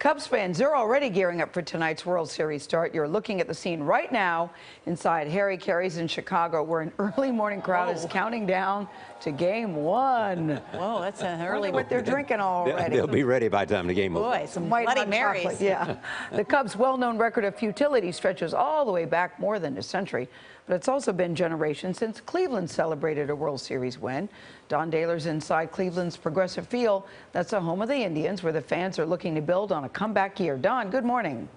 Cubs fans, they're already gearing up for tonight's World Series start. You're looking at the scene right now inside Harry Caray's in Chicago, where an early morning crowd is counting down to Game 1. Whoa, that's an early one. What they're drinking already. They'll be ready by the time the game opens. Boy, some White Bloody hot Marys. chocolate, yeah. The Cubs' well-known record of futility stretches all the way back more than a century, but it's also been generations since Cleveland celebrated a World Series win. Don Dahler's inside Cleveland's Progressive Field. That's the home of the Indians, where the fans are looking to build on a comeback year. Don, good morning.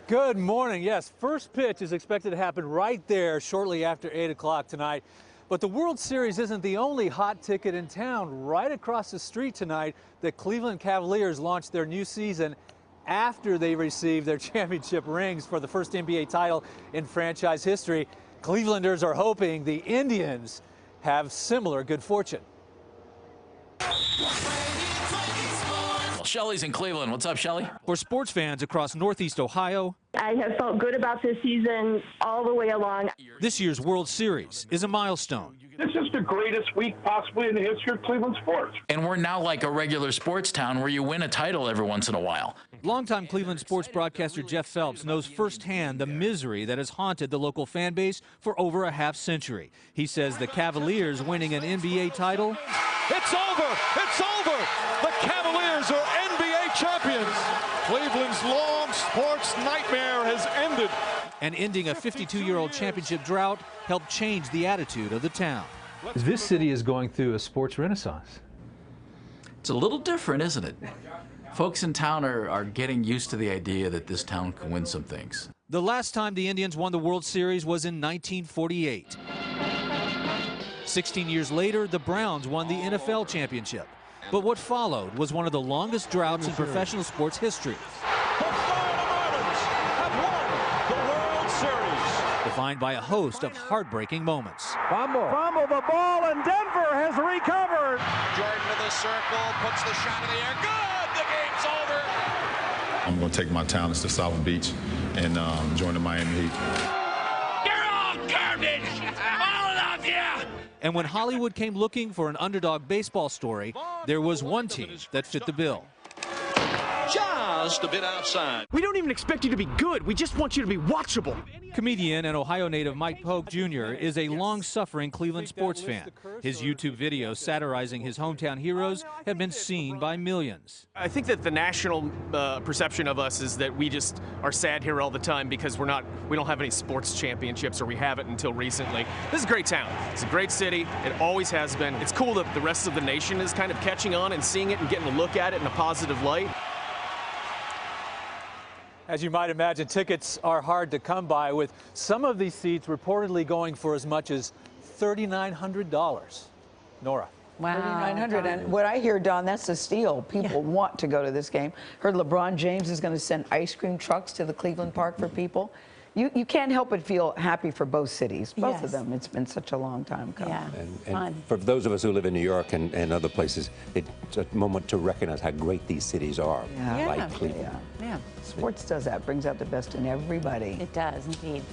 Good morning. Yes, first pitch is expected to happen right there shortly after 8 o'clock tonight. But the World Series isn't the only hot ticket in town. Right across the street tonight, the Cleveland Cavaliers launched their new season after they received their championship rings for the first NBA title in franchise history. Clevelanders are hoping the Indians have similar good fortune. Shelly's in Cleveland. What's up, Shelly? For sports fans across Northeast Ohio, I have felt good about this season all the way along. this year's World Series is a milestone. This is the greatest week possibly in the history of Cleveland sports. And we're now like a regular sports town where you win a title every once in a while. Longtime Cleveland sports broadcaster Jeff Phelps knows firsthand the misery that has haunted the local fan base for over a half-century. He says the Cavaliers winning an NBA title. It's over! It's over! The Cavaliers are NBA champions! Cleveland's long sports nightmare has ended. And ending a 52-year-old championship drought helped change the attitude of the town. This city is going through a sports renaissance. It's a little different, isn't it? Folks in town are getting used to the idea that this town can win some things. The last time the Indians won the World Series was in 1948. 16 years later, the Browns won the NFL championship. But what followed was one of the longest droughts in professional sports history. The Marlins have won the World Series. Defined by a host of heartbreaking moments. Fumble the ball, and Denver has recovered. Jordan to the circle, puts the shot in the air. Good! The game's over. I'm going to take my talents to South Beach and join the Miami Heat. You're all garbage! All of you! And when Hollywood came looking for an underdog baseball story, there was one team that fit the bill. Just a bit outside. We don't even expect you to be good. We just want you to be watchable. Comedian and Ohio native Mike Polk Jr. is a long-suffering Cleveland sports fan. His YouTube videos satarizing his hometown heroes have been seen by millions. I think that the national perception of us is that we just are sad here all the time because we don't have any sports championships, or we haven't until recently. This is a great town. It's a great city. It always has been. It's cool that the rest of the nation is kind of catching on and seeing it and getting a look at it in a positive light. As you might imagine, tickets are hard to come by, with some of these seats reportedly going for as much as $3,900. Nora. Wow. $3,900. And what I hear, Don, that's a steal. People want to go to this game. Heard LeBron James is going to send ice cream trucks to the Cleveland Park for people. You can't help but feel happy for both cities, both of them. It's been such a long time coming. Yeah. And for those of us who live in New York and other places, it's a moment to recognize how great these cities are, like Cleveland. Yeah. Sports does that, brings out the best in everybody. It does, indeed.